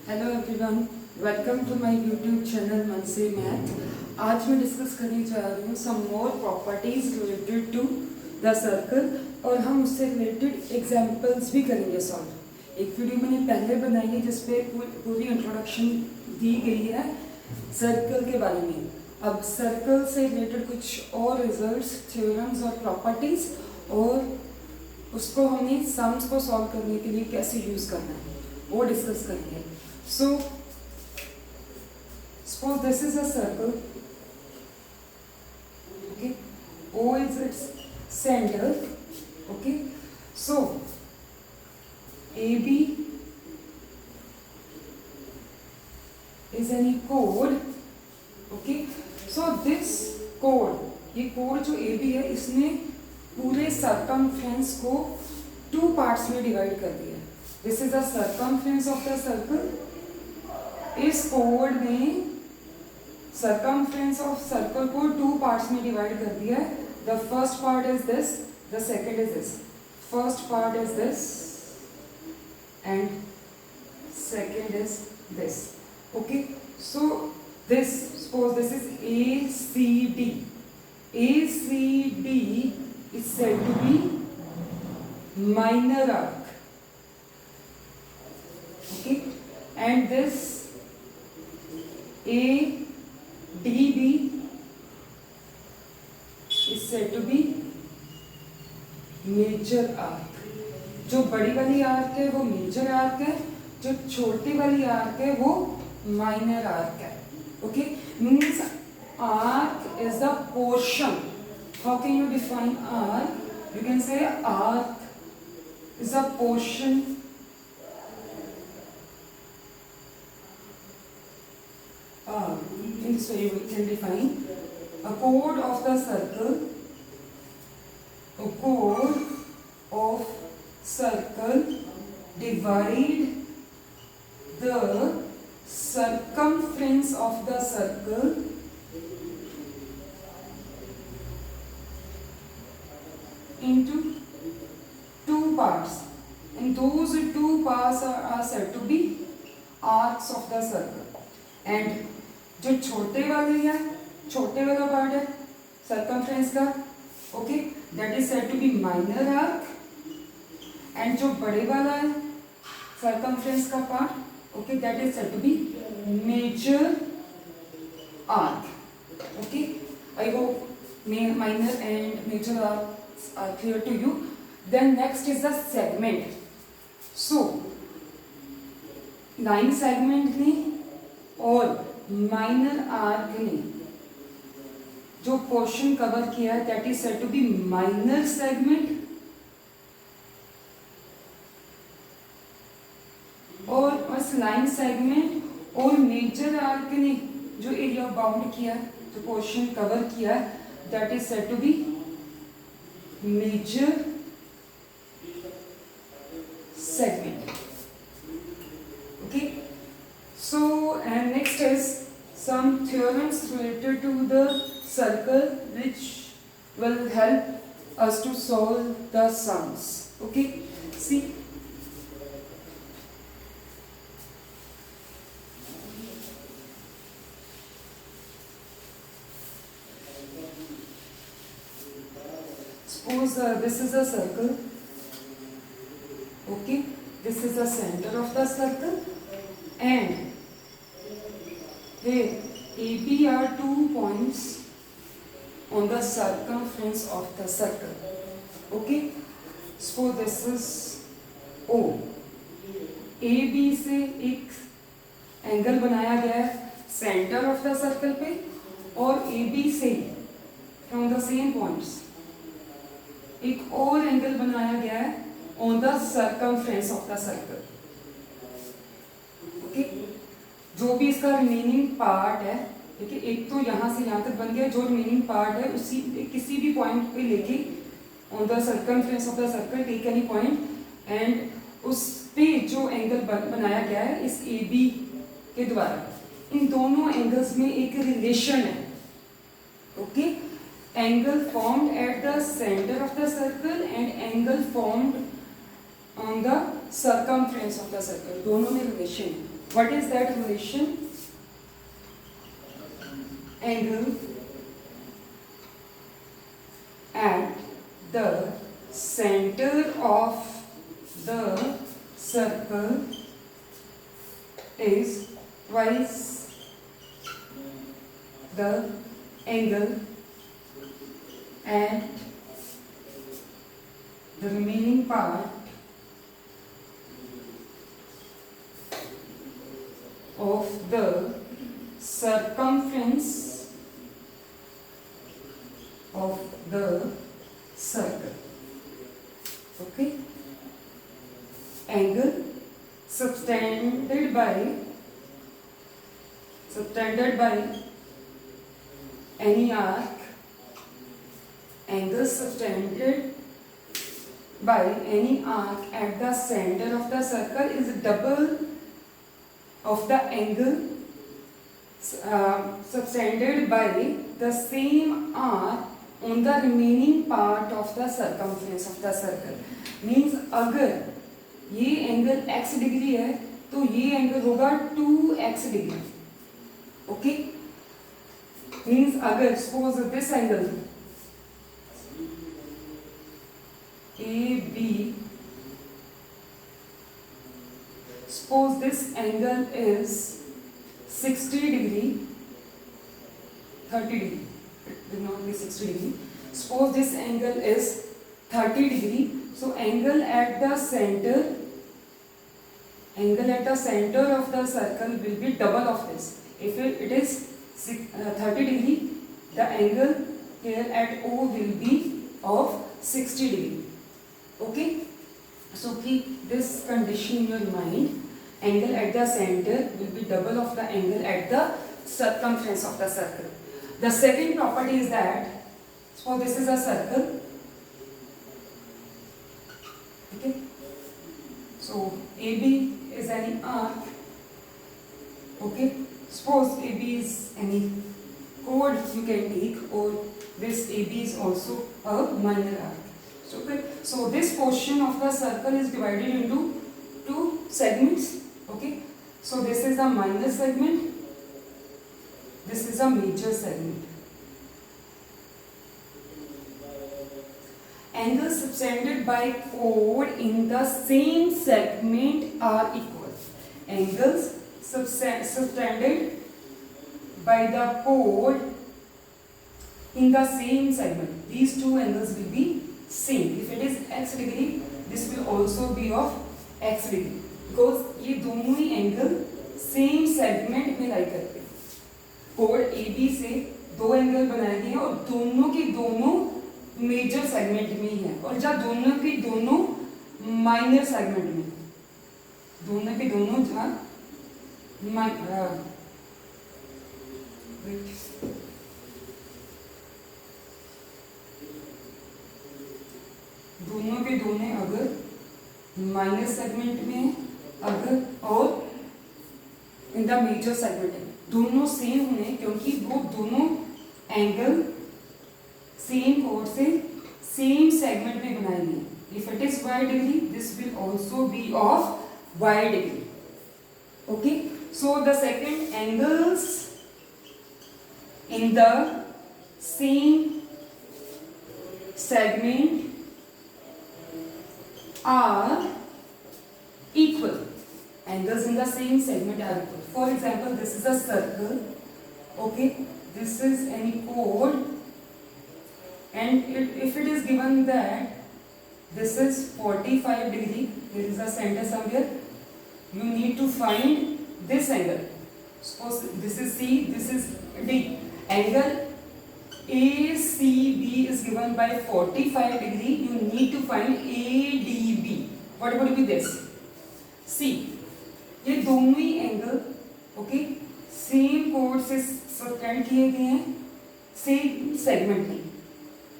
Hello everyone, welcome to my YouTube channel मनसे math. आज मैं डिस्कस करने जा रही हूँ some more properties related to the circle और हम उससे रिलेटेड एग्जांपल्स भी करेंगे सॉल्व। एक वीडियो मैंने पहले बनाई है जिसपे पूरी इंट्रोडक्शन दी गई है सर्कल के बारे में। अब सर्कल से रिलेटेड कुछ और रिजल्ट्स, थ्योरम्स और प्रॉपर्टीज और उसको हमने सम्स को सॉल्व करने के लिए कैसे यूज़ करना है वो डिस्कस करेंगे। So, suppose this is a circle, okay, O is its center, okay, so AB is any chord, okay, so this chord, ये chord जो AB है इसने पूरे circumference को 2 parts में divide कर दिया है। This is the circumference of the circle। इस कोड ने सर्कमफ्रेंस ऑफ सर्कल को 2 पार्ट्स में डिवाइड कर दिया है। The first part is this, the second is this. First part is this and second is this. Okay, so this, suppose this is ACD। ACD is said to be minor arc, okay, and this ADB is said to be major arc. जो बड़ी वाली arc है वो major arc है, जो छोटी वाली arc है वो माइनर आर्क है। Okay, means arc is the portion. How can you define arc? You can say arc is a portion in this way we can define a chord of the circle. A chord of circle divide the circumference of the circle into 2 parts, and those 2 parts are said to be arcs of the circle. And जो छोटे वाला part है circumference का, okay, that is said to be minor arc. And जो बड़े वाला है circumference का part, okay, that is said to be major arc. Okay, I hope minor and major arcs are clear to you. Then next is the segment. So line segment ने और minor arc ने जो portion cover किया है that is said to be minor segment, और उस line segment और major arc ने जो एरिया बाउंड किया है, जो पोर्शन कवर किया है that is said to be major segment. Okay, so and next is some theorems related to the circle which will help us to solve the sums. Okay, see, suppose this is a circle. Okay, this is the center of the circle, and here AB are 2 points on the circumference of the circle. Okay, so this is O। AB से एक angle बनाया गया है centre of the circle पे, और AB से from the same points एक और एंगल बनाया गया है on the circumference of the circle. Okay, जो भी इसका रिमेनिंग पार्ट है, देखिए एक तो यहाँ से यहाँ तक बन गया, जो रिमेनिंग पार्ट है उसी किसी भी पॉइंट पे लेके on the circumference of the circle take any point, and उस पे जो एंगल बनाया गया है इस AB के द्वारा, इन दोनों एंगल्स में एक रिलेशन है। Okay, angle formed at the centre of the circle and angle formed on the circumference of the circle, दोनों में रिलेशन है। What is that relation? Angle at the center of the circle is twice the angle at the remaining part of the circumference of the circle. Okay? Angle subtended by any arc, angle subtended by any arc at the center of the circle is double of the angle subtended by the same arc on the remaining part of the circumference of the circle. Means अगर ये angle x degree है तो ये angle होगा 2x degree. Okay, means अगर suppose this angle AB, suppose this angle is 60 degree, 30 degree, it will not be 60 degree. Suppose this angle is 30 degree, so angle at the center of the circle will be double of this. If it is 30 degree, the angle here at O will be of 60 degree. Okay, so keep this condition in your mind. Angle at the center will be double of the angle at the circumference of the circle. The second property is that, suppose this is a circle. Okay, so AB is any arc. Okay, suppose AB is any chord you can take, or this AB is also a minor arc. Okay, so this portion of the circle is divided into two segments. Okay, so this is a minor segment, this is a major segment. Angles subtended by chord in the same segment are equal. Angles subtended by the chord in the same segment, these two angles will be same. If it is x degree, this will also be of x degree, because ये दोनों ही angle same segment में लाई करते हैं. Code AB से दो angle बनाए गए हैं और दोनों के दोनों मेजर सेगमेंट में ही है, और जहाँ दोनों के दोनों माइनर सेगमेंट में, दोनों के दोनों जहाँ दोनों के दोनों अगर माइनर सेगमेंट में अगर और इन द मेजर सेगमेंट है, दोनों सेम होने, क्योंकि वो दोनों एंगल सेम कोड से सेम सेगमेंट में बनाए गए. If it is y degree, this will also be of y degree. Okay, so the second angles in the same segment are equal. Angles in the same segment are equal. For example, this is a circle. Okay, this is any chord, and if it is given that this is 45 degree, there is a center somewhere, you need to find this angle. Suppose this is C, this is D. Angle ACB is given by 45 degree. You need to find ADB. What would be this? C. ये दोनों ही angle okay same कोड से subtend किए गए हैं same segment में.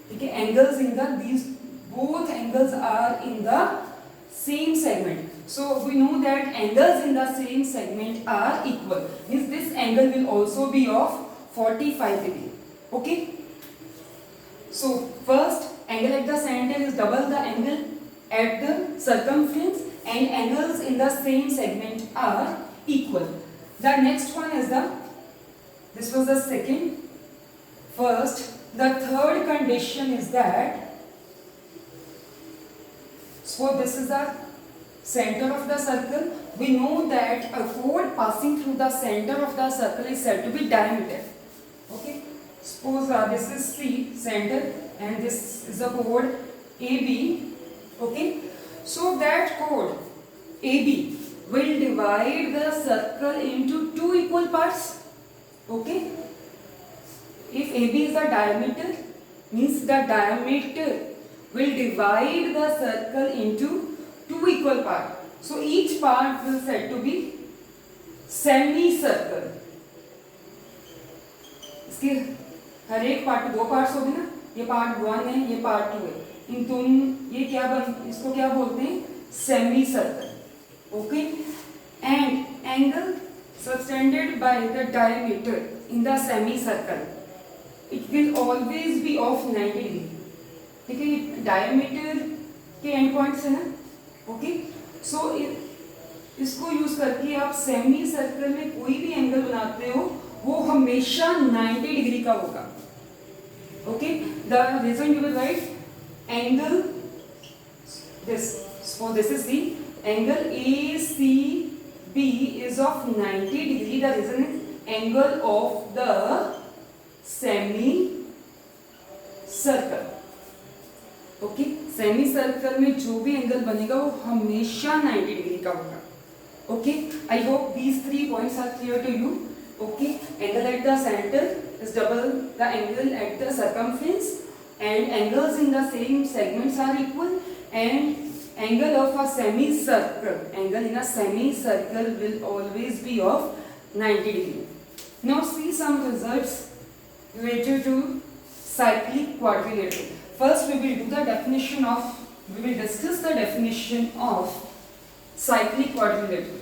ठीक है, angles in the these both angles are in the same segment. So we know that angles in the same segment are equal. Means this angle will also be of 45 degree. Okay. So first angle at the center is double the angle at the circumference, and angles in the same segment are equal. The next one is this was the second. First, the third condition is that, so this is the center of the circle. We know that a chord passing through the center of the circle is said to be diameter. Okay, suppose this is C, center, and this is the chord AB. Okay, so that chord AB will divide the circle into two equal parts. Okay, if AB is the diameter, means the diameter will divide the circle into two equal parts. So each part will said to be semicircle. इसके हर एक part दो parts हो गए ना, ये part 1 है, ये part 2 है, इन तुम ये क्या इसको क्या बोलते हैं, semi circle. Okay, and angle subtended by the diameter in the semicircle, it will always be of 90 degree. ठीक है, डायमीटर के एंड पॉइंट्स है ना. ओके, सो इसको यूज करके आप सेमी सर्कल में कोई भी एंगल बनाते हो वो हमेशा 90 डिग्री का होगा. Okay, the reason you will write angle this, so this is the angle ACB is of 90 degree. The reason is angle of the semi circle. Okay, semi circle में जो भी एंगल बनेगा वो हमेशा 90 डिग्री का होगा. Okay, I hope these 3 points are clear to you. Okay, angle at the centre is double the angle at the circumference, and angles in the same segments are equal, and angle of a semicircle, angle in a semicircle will always be of 90 degree. Now see some results related to cyclic quadrilateral. First we will do the definition of, we will discuss the definition of cyclic quadrilateral.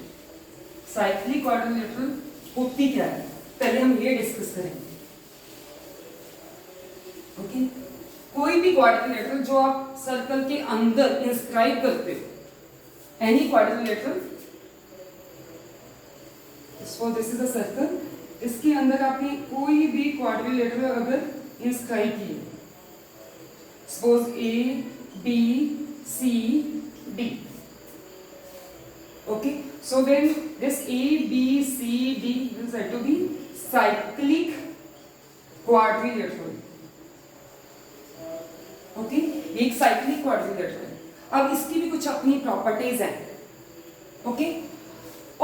Cyclic quadrilateral होती क्या है, पहले हम ये discuss करेंगे. Okay, कोई भी quadrilateral जो आप सर्कल के अंदर इंस्क्राइब करते हो, any quadrilateral, so this is a circle, इसके अंदर आपने कोई भी क्वाड्रिलेटरल अगर इंस्क्राइब किए, suppose ABCD. Okay, so then this ABCD is said to be cyclic quadrilateral. Okay, एक साइक्लिक क्वाड्रिलेटरल है. अब इसकी भी कुछ अपनी प्रॉपर्टीज हैं. ओके,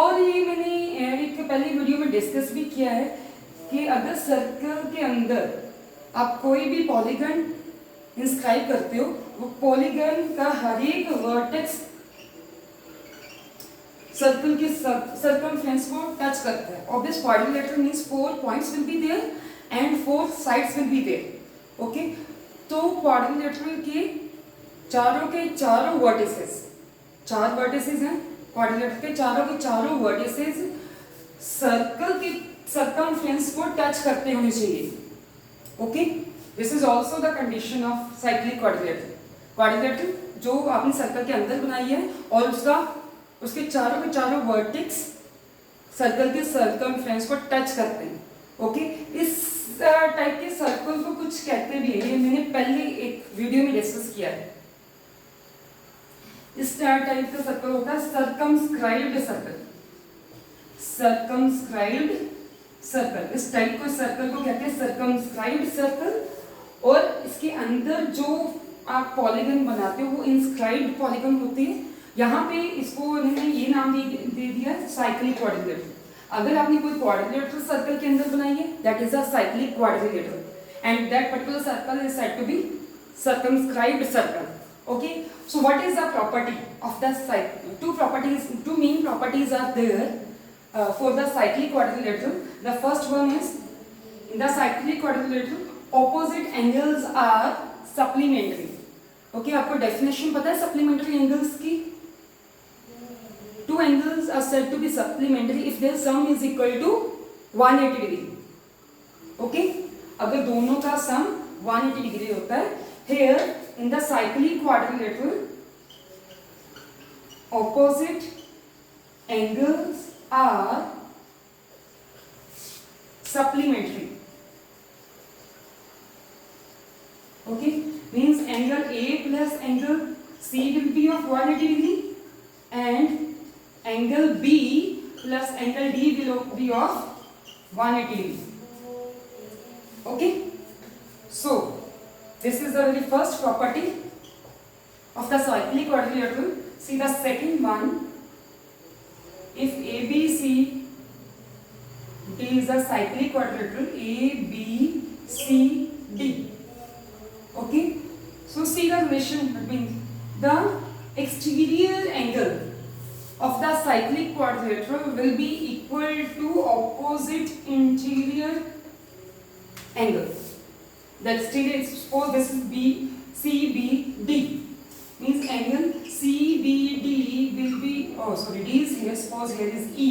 और ये मैंने एक पहले वीडियो में डिस्कस भी किया है कि अगर सर्कल के अंदर आप कोई भी पॉलीगन इंस्क्राइब करते हो, वो पॉलीगन का हर एक वर्टेक्स सर्कल के सर्कमफ्रेंस को टच करता है. और this quadrilateral means 4 points will be there and 4 sides will be there. Okay, तो क्वाड्रिलेटरल के चारों वर्टिसेस, 4 वर्टिसेस हैं क्वाड्रिलेटरल के, चारों वर्टिसेस सर्कल के सर्कमफ्रेंस को टच करते होने चाहिए. Okay, this is also the condition of cyclic quadrilateral. Quadrilateral जो आपने सर्कल के अंदर बनाई है और उसके चारों वर्टेक्स सर्कल के सर्कमफ्रेंस को टच करते हैं. ओके, इस टाइप के सर्कल को कुछ कहते भी है, ये मैंने पहले एक वीडियो में डिस्कस किया है. इस टाइप का सर्कल होता है सर्कमस्क्राइब्ड सर्कल. सर्कमस्क्राइब्ड सर्कल, इस टाइप को सर्कल को कहते हैं सर्कमस्क्राइब्ड सर्कल. और इसके अंदर जो आप पॉलीगन बनाते हो वो इंस्क्राइब्ड पॉलीगन होते हैं. यहाँ पे इसको इन्होंने ये नाम दे दिया साइक्लिक क्वाड्रिलेटरल. अगर आपने कोई क्वाड्रिलेटरल सर्कल के अंदर बनाई है, that is a cyclic quadrilateral, and that particular circle is said to be circumscribed circle. Okay, so what is the property of the cycle? Two main properties are there for the cyclic quadrilateral. The first one is, in the cyclic quadrilateral opposite angles are supplementary. Okay, आपको definition पता है supplementary angles की? Two angles are said to be supplementary if their sum is equal to 180 degree. Okay, अगर दोनों का sum 180 degree होता है. Here in the cyclic quadrilateral opposite angles are supplementary. Okay, means angle A plus angle C will be of 180 degree and angle B plus angle D will be of 180 degree. Okay, so this is the very first property of the cyclic quadrilateral. See the second one. If ABC D is a cyclic quadrilateral, ABCD. Okay, so see the relation between the exterior angle of the cyclic quadrilateral will be equal to opposite interior angle. The exterior, suppose this is CBD, means angle CBD will be, D is here, suppose here is E,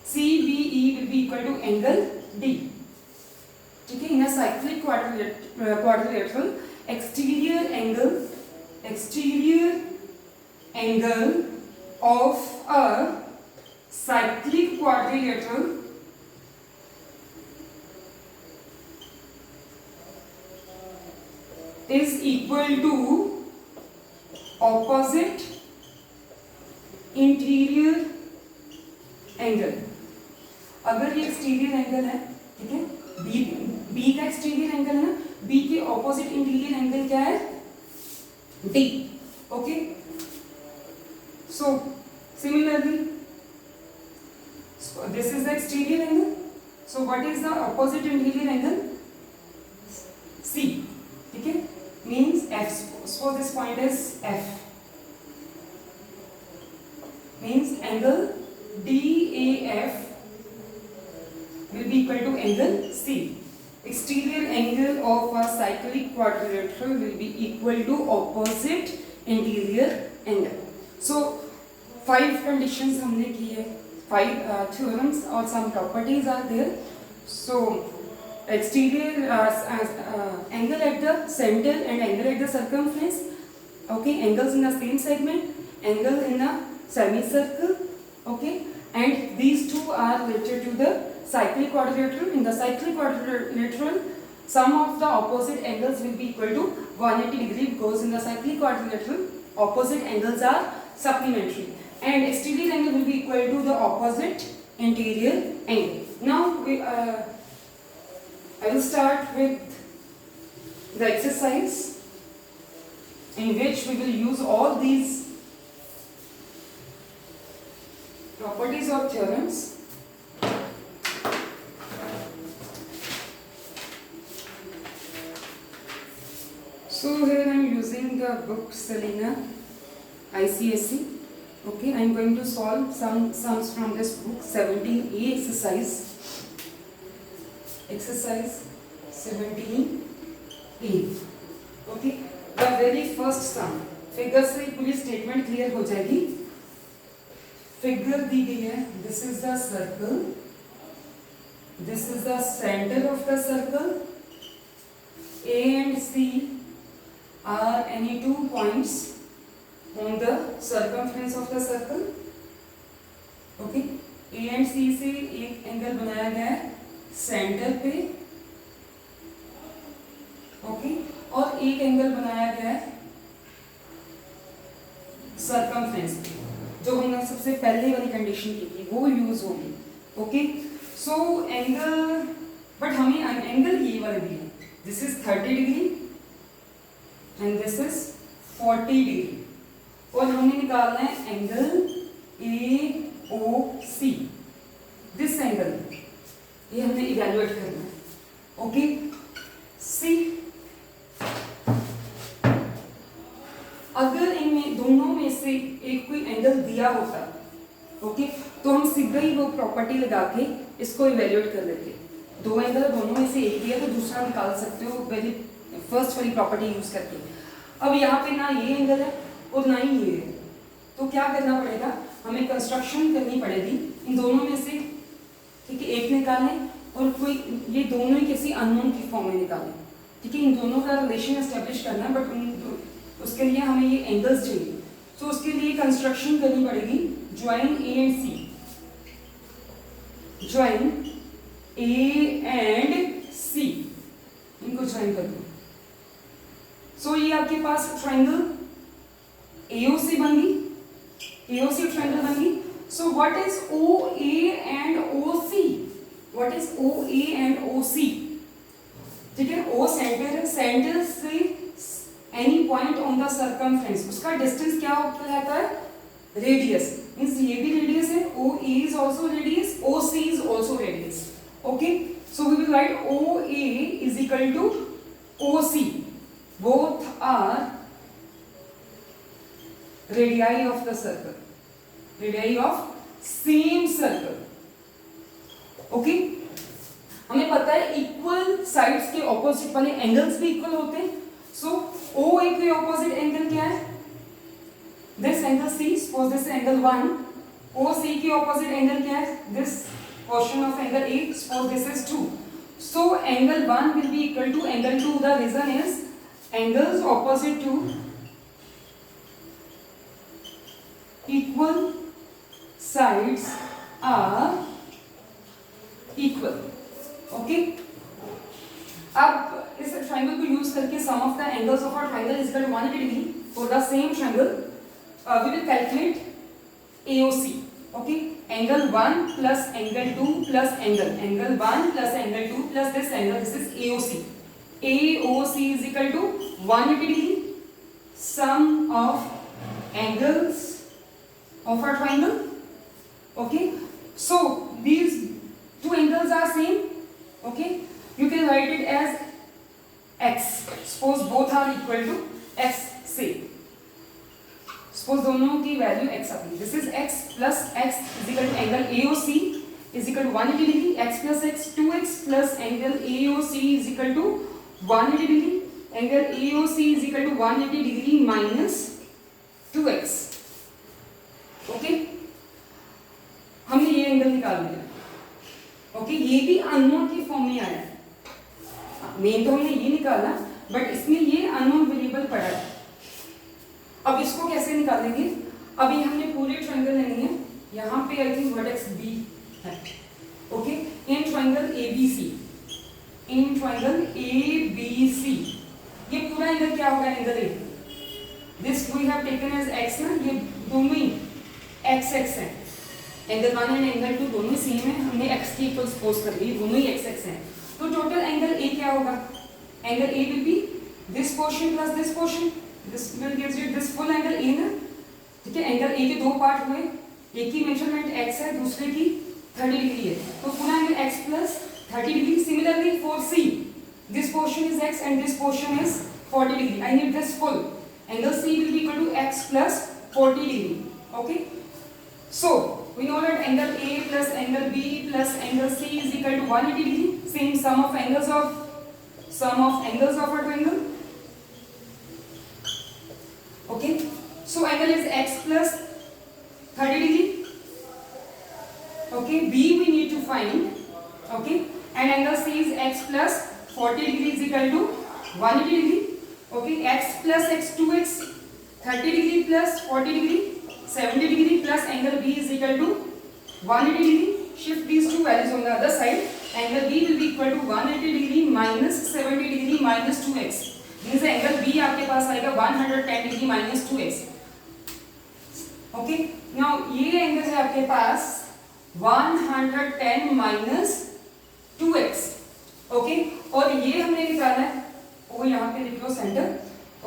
CBE will be equal to angle D. Okay, in a cyclic quadrilateral, exterior angle of a cyclic quadrilateral is equal to opposite interior angle. अगर ये exterior angle है, ठीक है, B का exterior angle है ना, B के opposite interior angle क्या है, D. Okay, so similarly this is the exterior angle, so what is the opposite interior angle, C. ठीक है, means F. So this point is F, means angle DAF will be equal to angle C. Exterior angle of a cyclic quadrilateral will be equal to opposite interior angle. So 5 conditions हमने की है, 5 theorems और some properties are there. So exterior angle at the center and angle at the circumference. Okay, angles in the same segment, angle in a semicircle. Okay, and these two are related to the cyclic quadrilateral. In the cyclic quadrilateral, sum of the opposite angles will be equal to 180 degree, because in the cyclic quadrilateral opposite angles are supplementary, and exterior angle will be equal to the opposite interior angle. Now I will start with the exercise in which we will use all these properties or theorems. So here I am using the book Selena ICSE. Okay, I am going to solve some sums from this book. 17A exercise. Exercise 17A. Okay, the very first sum. Figure से पूरी statement clear हो जाएगी. Figure दी गई है, this is the circle, this is the centre of the circle, A and C are any 2 points on the circumference of the circle. Okay, A and C से एक angle बनाया गया है centre पे. ओके, और एक एंगल बनाया गया है सर्कमफ्रेंस पे, जो हमने सबसे पहले वाली कंडीशन की थी वो यूज होगी. ओके, सो एंगल, बट हमें एंगल ये वाला दिया है, this is 30 degree and this is 40 degree, और हमें निकालना है एंगल AOC. दिस एंगल ये हमने इवैल्यूएट करना है. ओके, सी अगर इनमें दोनों में से एक कोई एंगल दिया होता, ओके, तो हम सीधा ही वो प्रॉपर्टी लगा के इसको इवैल्यूएट कर लेते. दो एंगल, दोनों में से एक दिया तो दूसरा निकाल सकते हो वेरी फर्स्ट वाली प्रॉपर्टी यूज करके. अब यहाँ पे ना ये एंगल है और ना ही ये है, तो क्या करना पड़ेगा, हमें कंस्ट्रक्शन करनी पड़ेगी इन दोनों में से. ठीक है, एक निकालें और कोई ये दोनों ही किसी अननोन की फॉर्म में निकालें. ठीक है, इन दोनों का रिलेशन एस्टेब्लिश करना है, बट उसके लिए हमें ये एंगल्स चाहिए. तो उसके लिए कंस्ट्रक्शन करनी पड़ेगी join A and C. Join A and C, इनको ज्वाइन कर दो। सो ये आपके पास ट्राइंगल AOC बन गई, AOC ट्राइंगल बन गई। सो what is OA and OC? What is OA and OC? ठीक है, O सेंटर है, सेंटर से any point on the circumference, उसका डिस्टेंस क्या कहलाता है? रेडियस। मींस ये भी रेडियस है, OA is also radius, OC is also radius. Okay, so we will write OA is equal to OC. Both are radii of the circle, radii of same circle. Okay, हमें पता है equal sides के opposite वाले angles भी equal होते हैं। सो OA के opposite angle क्या है? This angle C, suppose this angle 1। OC के ऑपोजिट एंगल क्या है? This portion of angle A, suppose this is 2. So angle 1 will be equal to angle 2. The reason is angles opposite to equal sides are equal. Okay. अब इस triangle को use करके sum of the angles of a triangle is equal to 180 degree for the same triangle we will calculate AOC. Okay, angle 1 plus angle 2 plus angle 1 plus angle 2 plus this angle, this is AOC. AOC is equal to 180 degree, sum of angles of a triangle. Okay, so these two angles are same. Okay, you can write it as x. Suppose both are equal to x, say suppose दोनों की value x आ गई। This is x plus x is equal to angle AOC is equal to 180 degree, x plus x 2x plus angle AOC is equal to 180 degree, angle AOC is equal to 180 degree minus 2x। Okay, हमने ये angle निकाल लिया। Okay, ये भी unknown की form में आया है। मेन तो हमने ये निकाला, बट इसमें ये अननोन वेरिएबल पड़ा है। अब इसको कैसे निकालेंगे? अभी हमने पूरे ट्रायंगल लेनी है, यहाँ पे आई थिंक वर्टेक्स B है। Okay, in triangle ABC, in triangle ABC ये पूरा एंगल क्या होगा? Angle A। This we have taken as x ना, ये दोनों ही x है। एंगल 1 एंड एंगल 2 दोनों सेम है, हमने x के इक्वल सपोज कर ली, दोनों ही x है। तो टोटल एंगल A क्या होगा? Angle A will be this portion plus this portion, this will gives you this full angle A ना। ठीक है, एंगल A के दो पार्ट हुए, एक की मेजरमेंट x है, दूसरे की 30 डिग्री है, तो पूरा angle x plus 30 degree. Similarly for C, this portion is x and this portion is 40 degree. I need this full angle C will be equal to x plus 40 degree. Okay, so we know that angle A plus angle B plus angle C is equal to 180 degree. Same sum of angles of a triangle. Okay, so angle is x plus 30 degree. Okay, B we need to find. Okay, and angle C is x plus 40 degree is equal to 180 degree. Okay, x plus x 2x 30 degree plus 40 degree 70 degree plus angle B is equal to 180 degree. Shift these two values on the other side. Angle B will be equal to 180 degree minus 70 degree minus 2x. Means angle B आपके पास आएगा 110 degree minus 2x। Okay, now ये angle है आपके पास 110 minus 2x। Okay, और ये हमने निकाला है, वो यहाँ पे लिख लो सेंटर।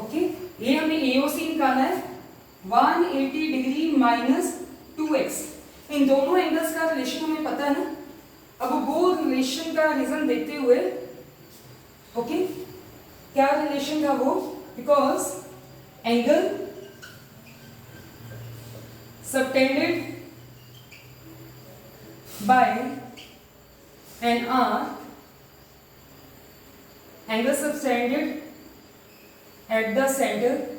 ओके, ये हमने AOC निकाला है 180 डिग्री माइनस 2x। इन दोनों एंगल्स का रिलेशन हमें पता है ना। अब वो रिलेशन का रीजन देखते हुए, ओके, क्या रिलेशन था वो? Because angle subtended bye an arc, angle subtended at the centre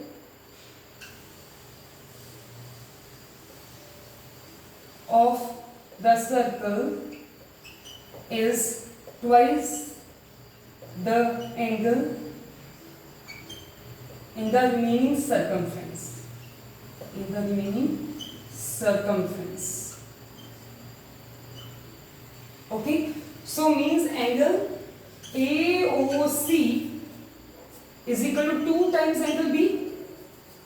of the circle is twice the angle in the remaining circumference. In the remaining circumference. Okay, so means angle AOC is equal to 2 times angle B।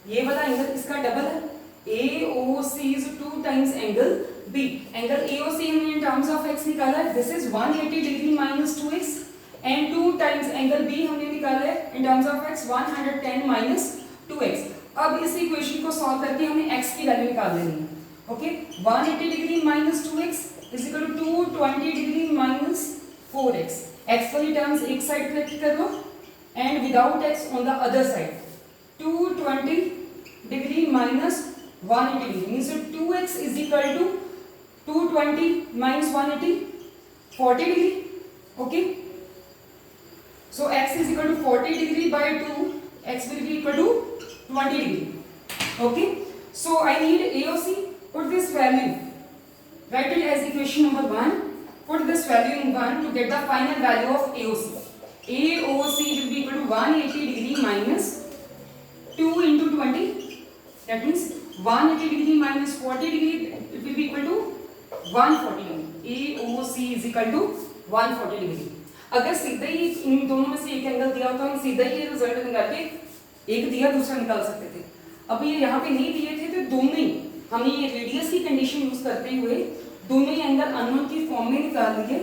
ये वाला angle इसका double है, AOC is 2 times angle B। Angle AOC हमने in terms of x निकाला है, this is 180 degree minus 2x, and 2 times angle B हमने निकाला है in terms of x 110 minus 2x। अब इस इक्वेशन को सॉल्व करके हमें x की वैल्यू निकाल लेनी है। Okay, 180 degree minus 2x is equal to 220 degree minus 4x। x वाली टर्म्स एक साइड कलेक्ट कर लो and without x on the other side, 220 degree minus 180 degree means 2x is equal to 220 minus 180, 40 degree. Okay, so x is equal to 40 degree by 2, x will be equal to 20 degree. Okay, so I need AOC, put this value, write it as equation number 1, put this value in 1 to get the final value of AOC. AOC will be equal to 180 degree minus 2 into 20, that means 180 degree minus 40 degree, it will be equal to 140 degree. AOC is equal to 140 degree. अगर सीधा ही इन दोनों में से एक angle दिया हो तो हम सीधा ही ये रिजल्ट निकाल के एक दिया दूसरा निकाल सकते थे। अब ये यहाँ पे नहीं दिए थे तो दोनों ही हमने ये रेडियस की कंडीशन यूज करते हुए दोनों ही एंगल अननोन की फॉर्म में निकाल लिए।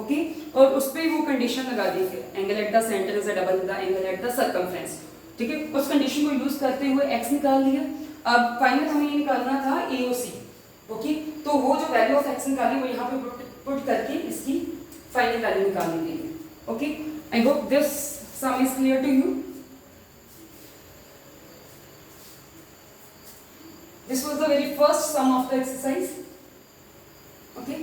ओके, और उस पर वो कंडीशन लगा दी थी, angle at the centre is double the angle at the circumference. ठीक है, उस कंडीशन को यूज करते हुए एक्स निकाल लिया। अब फाइनल हमें ये निकालना था AOC। ओके, तो वो जो वैल्यू ऑफ एक्स निकाली वो यहाँ पे पुट करके इसकी फाइनल वैल्यू निकाल लेंगे। Okay, I hope this sum is clear to you. This was the very first sum of the exercise. Okay.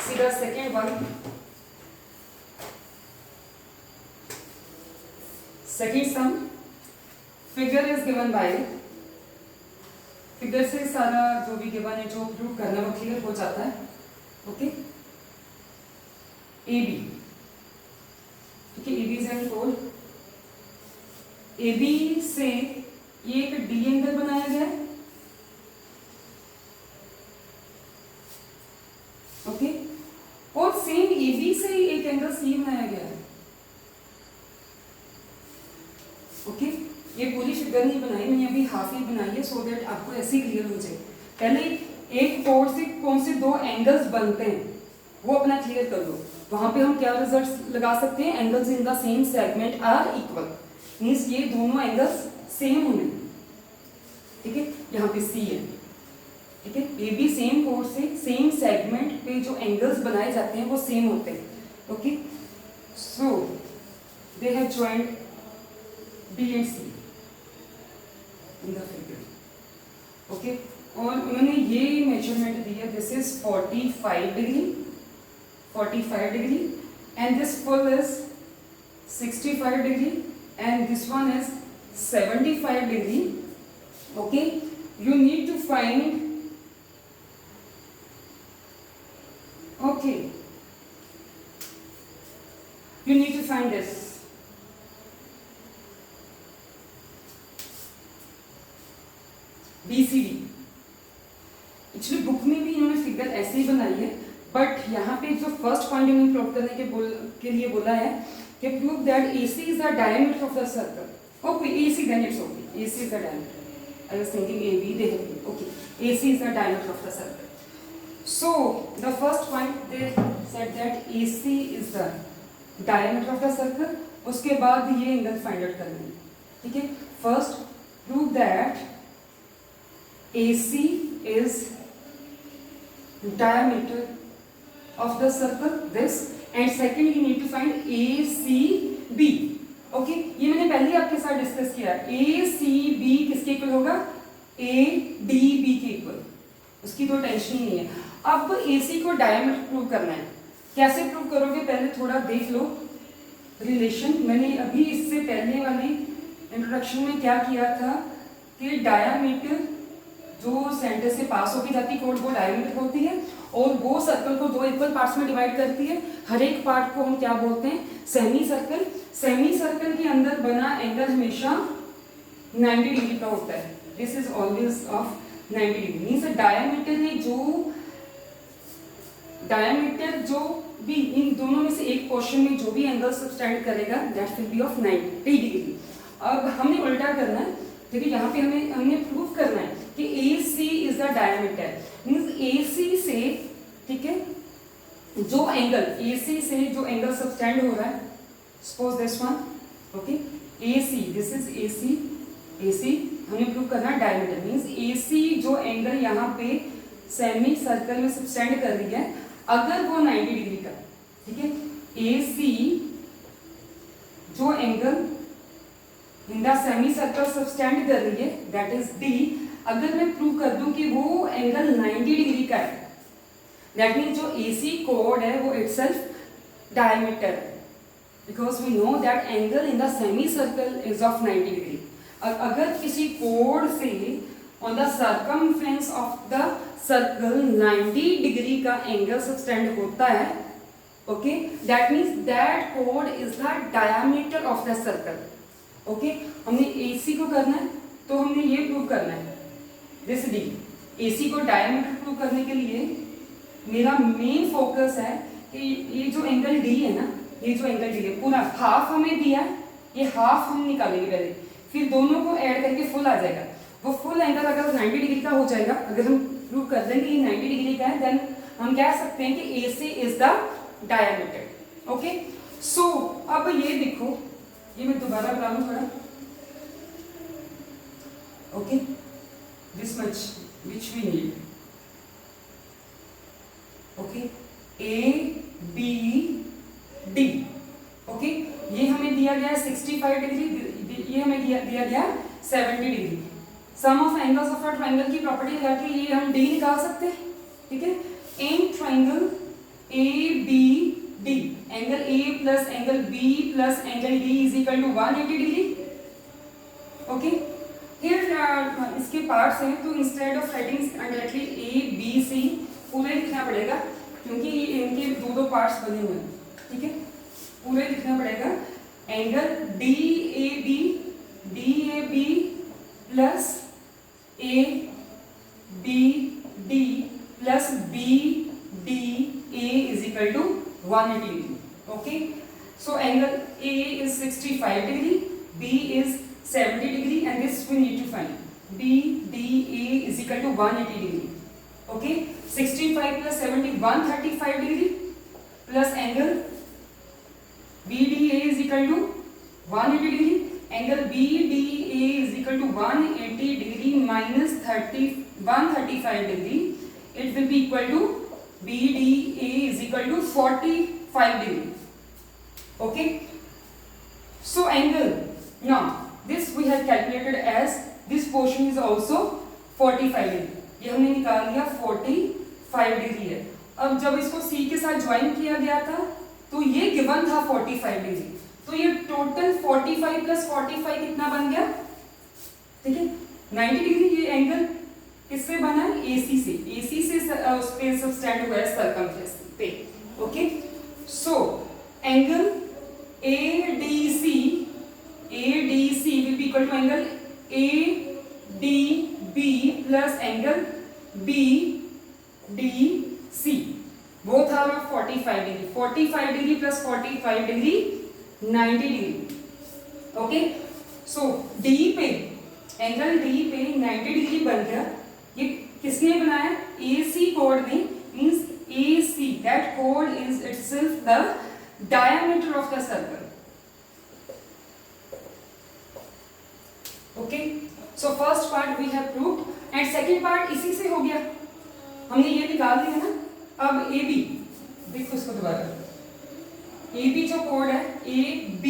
See the second one. Second sum. Figure is given by. Figure से सारा जो भी given है जो prove करना वो clear हो जाता है। ओके, AB, ठीक है, AB is an toll. AB से ये एक डी एंगल बनाया गया है। ओके, और सेम AB से ही एक एंगल C बनाया गया है। ओके, ये पूरी फिगर नहीं बनाई मैंने, अभी हाफ ही बनाई है सो दैट आपको ऐसे ही क्लियर हो जाए। पहले एक कोड से कौन से दो एंगल्स बनते हैं वो अपना क्लियर कर लो। वहां पे हम क्या रिजल्ट लगा सकते हैं, angles in the same segment are equal, means ये दोनों एंगल्स सेम होंगे। ठीक है, यहाँ पे C है। ठीक है, ए बी सेम कोड से सेम सेगमेंट पे जो एंगल्स बनाए जाते हैं वो सेम होते हैं। Okay, so they have joined B and C in the figure. Okay, और उन्होंने ये मेजरमेंट दी है, this is 45 degree, 45 degree, and this full is 65 degree, and this one is 75 degree. Okay, you need to find, okay, you need to find this. BCD, actually book में भी इन्होंने figure ऐसे ही बनाई है, बट यहाँ पे जो फर्स्ट पॉइंट इन्होंने प्रूव करने के लिए बोला है कि prove that AC is the diameter of the circle. Okay, AC, then it's okay. AC is the diameter. I was thinking AB, they have been. Okay, AC is the diameter of the circle. So the first point they said that AC is the diameter of the circle. उसके बाद ये angle find out करना है। ठीक है, first prove that AC is diameter of the circle, this, and second you need to find ACB. Okay, ये मैंने पहले ही आपके साथ डिस्कस किया। ACB किसके इक्वल होगा, ADB के इक्वल, उसकी तो टेंशन ही नहीं है। अब AC को डायमीटर प्रूव करना है, कैसे प्रूव करोगे पहले थोड़ा देख लो रिलेशन। मैंने अभी इससे पहले वाली इंट्रोडक्शन में क्या किया था कि डायमीटर जो सेंटर से पास होकर जाती कोण वो डायमीटर होती है और वो सर्कल को दो इक्वल पार्ट्स में डिवाइड करती है। हर एक पार्ट को हम क्या बोलते हैं, सेमी सर्कल। सेमी सर्कल के अंदर बना एंगल हमेशा 90 डिग्री का होता है। This is always of 90 degree. Means diameter जो भी इन दोनों में से एक पोर्शन में जो भी एंगल सब्सटेंड करेगा that will be of 90 degree. अब हमने उल्टा करना है, ठीक है। यहाँ पे हमने प्रूव करना है कि AC is the diameter. Means AC से, ठीक है, जो एंगल AC से जो एंगल सब्सटेंड हो रहा है, suppose this one, okay, AC, this is AC हमें प्रूव करना है डायमीटर। मीन्स AC जो एंगल यहाँ पे सेमी सर्कल में सब्सटेंड कर रही है, अगर वो 90 डिग्री का, ठीक है, AC जो angle in the semi circle subtend कर रही है दैट इज D, अगर मैं प्रूव कर दूं कि वो एंगल 90 डिग्री का है, दैट मीन्स जो AC कोड है वो इटसेल्फ डायमीटर है, because we know that angle in the semi circle is of 90 degree. अगर किसी कोड से on the circumference of the circle 90 degree का एंगल सब्सटेंड होता है, ओके, दैट मीन्स दैट कोड is the diameter of the circle. Okay, हमने AC को करना है तो हमने ये प्रूव करना है, दिस D। AC को डायमीटर प्रूव करने के लिए मेरा मेन फोकस है कि ये जो एंगल D है ना, ये जो एंगल D है पूरा हाफ हमें दिया है, ये हाफ हम निकालेंगे पहले, फिर दोनों को ऐड करके फुल आ जाएगा। वो फुल एंगल अगर 90 डिग्री का हो जाएगा, अगर हम प्रूव कर देंगे ये 90 डिग्री का है, देन हम कह सकते हैं कि AC is the diameter. Okay, so अब ये देखो, ये मैं दोबारा बता दूं थोड़ा, okay, this much which we need, okay, ABD, okay, ये हमें दिया गया 65 डिग्री, ये हमें दिया गया 70 degree. Sum of angles of a triangle की प्रॉपर्टी लगा के ये हम D निकाल सकते हैं, ठीक है। In triangle ABD, angle A plus angle B plus angle D is equal to 180 degree. Okay, here इसके पार्ट्स हैं, तो instead of writing directly ABC पूरे लिखना पड़ेगा, क्योंकि इनके दो पार्ट्स बने हुए हैं, ठीक है, पूरे लिखना पड़ेगा। Angle DAB plus ABD plus BDA is equal to 180 degree. Okay, so angle A is 65 degree, B is 70 degree, and this we need to find. BDA is equal to 180 degree. Okay, 65 plus 70, 135 degree, plus angle BDA is equal to 180 degree. Angle BDA is equal to 180 degree minus 135 degree. It will be equal to BDA is equal to 45 degree. Okay, so angle, now this we have calculated as this portion is also 45 degree. ये हमने निकाल लिया 45 degree है। अब जब इसको C के साथ ज्वाइन किया गया था तो ये गिवन था 45 डिग्री, तो ये टोटल 45 प्लस 45 कितना बन गया, ठीक है, 90 डिग्री। ये एंगल किससे बना है, AC से, AC से उस पे सब्सटेंड हुआ है सर्कमफ्रेंस पे। Okay, so angle ADC will be equal to angle ADB plus angle BDC. Both are of 45 degree. 45 degree plus 45 degree 90 degree. Okay, so D पे एंगल D पे 90 डिग्री बन गया। ये किसने बनाया, AC कोड ने, means AC that code is itself the diameter of the circle. Okay, so first part we have proved and second part इसी से हो गया, हमने ये निकाल दिया ना। अब AB देखो इसको दोबारा, AB जो कोड है AB,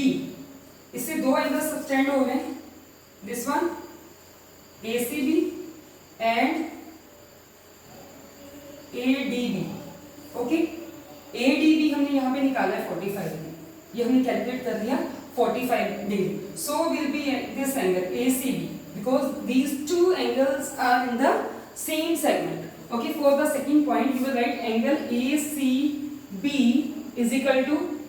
इससे दो एंगल सब्सटेंड हो रहे हैं, this one ACB and ADB। Okay, ADB हमने यहाँ पे निकाला है 45 डिग्री, ये हमने कैलकुलेट कर लिया 45 degree. So will be this angle ACB because these two angles are in the same segment. Okay, for the second point you will write angle ACB is equal to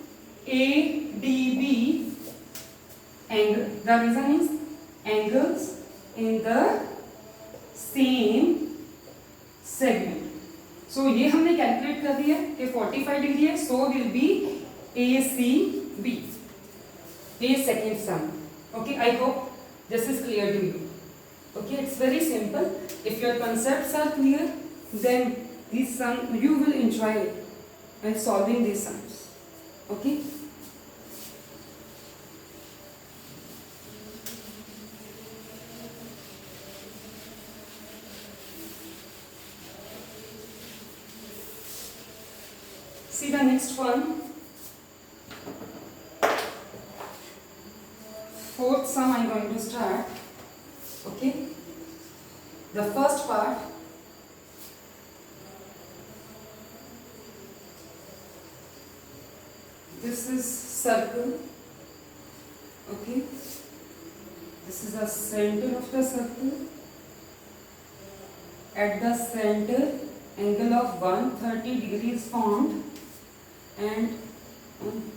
ADB. Angle, the reason is angles in the same segment. So ये हमने calculate कर दिया कि 45 degree है, so will be ACB, a second sum. Okay, I hope this is clear to you. Okay, it's very simple. If your concepts are clear, then this sum you will enjoy it while solving these sums. Okay. See the next one. Fourth sum I am going to start. Okay. The first part. This is circle. Okay. This is the center of the circle. At the center, angle of 130 degrees formed, and on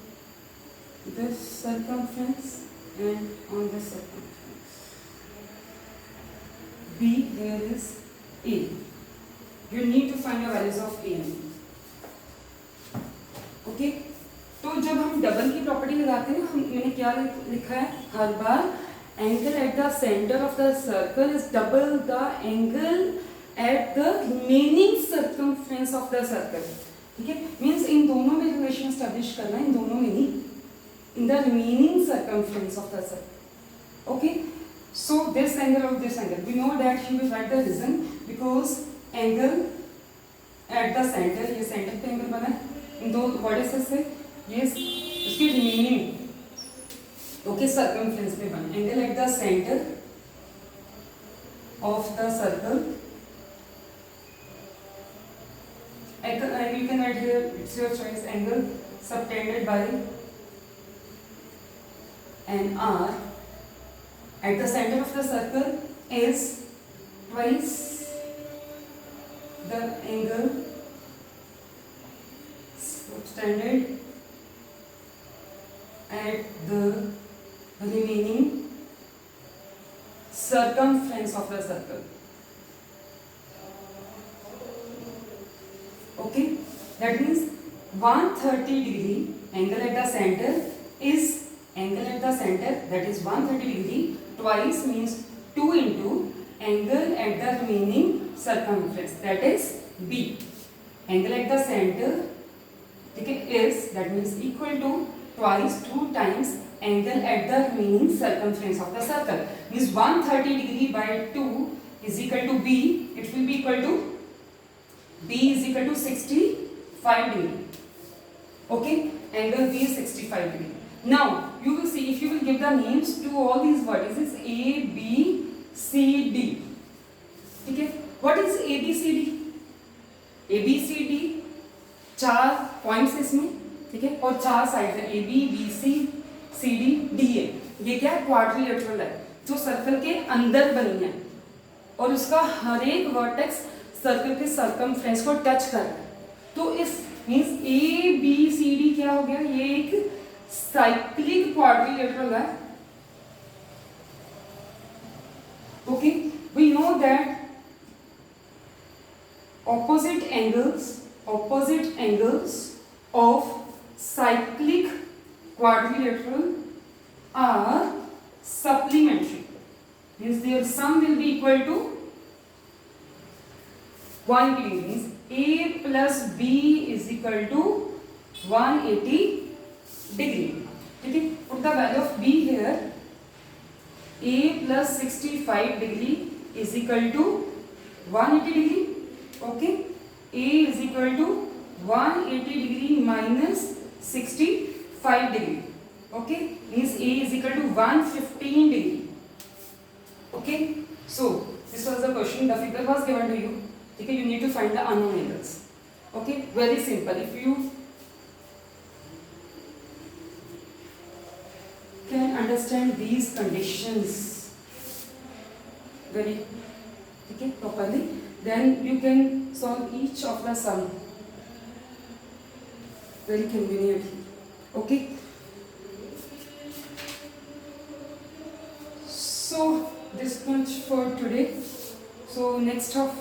this circumference and on this circumference. B here is A. You need to find the values of A and B. Okay. तो जब हम double की property लगाते हैं ना, मैंने क्या लिखा है हर बार, angle at the centre of the circle is double the angle at the remaining circumference of the circle. ठीक है, मीन्स इन दोनों में रिलेशन स्टैब्लिश करना है, इन दोनों में नहीं, in the remaining circumference of the circle. Okay, so this angle और this angle, we know that he will write the reason because angle at the centre, ये सेंटर पे एंगल बना है, इन दो वर्टिसेस से ये उसकी रिमेनिंग ओके सर्कमफ्रेंस पे बना. Angle at the centre of the circle, you can add here, it's your choice, angle subtended by an arc at the center of the circle is twice the angle subtended at the remaining circumference of the circle. Okay, that means 130 degree angle at the center is angle at the center, that is 130 degree twice means 2 into angle at the remaining circumference, that is B. Angle at the center, okay, is that means equal to twice 2 times angle at the remaining circumference of the circle, means 130 degree by 2 is equal to B. It will be equal to B is equal to 65 degree. Okay, angle B is 65 degree. Now you will see, if you will give the names to all these vertices A, B, C, D. Okay, what is A, B, C, D? A, B, C, D 4 points इसमें, ठीक है, और 4 side है A, B, B, C, C, D, D है. ये क्या है, quadrilateral है जो सर्कल के अंदर बनी है और उसका हर एक वर्टेक्स सर्कल के सर्कमफ्रेंस को टच कर रहा है. तो इस means A B C D क्या हो गया, ये एक साइक्लिक क्वाड्रिलेटरल है. Okay, we know that opposite angles of cyclic quadrilateral are supplementary, means their sum will be equal to 180, means A plus B is equal to 180 degree. ठीक है, put the value of B here. A plus 65 degree is equal to 180 degree. Okay, A is equal to 180 degree minus 65 degree. Okay, means A is equal to 115 degree. Okay, so this was the question. The figure was given to you. Okay, you need to find the unknown angles. Okay, very simple. If you can understand these conditions very okay, properly, then you can solve each of the sum very conveniently. Okay, so this much for today. So next of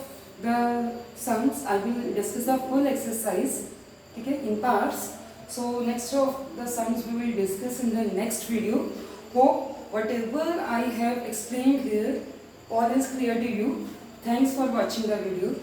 the sums I will discuss the full exercise, okay, in parts. So next of the sums we will discuss in the next video. Hope whatever I have explained here all is clear to you. Thanks for watching the video.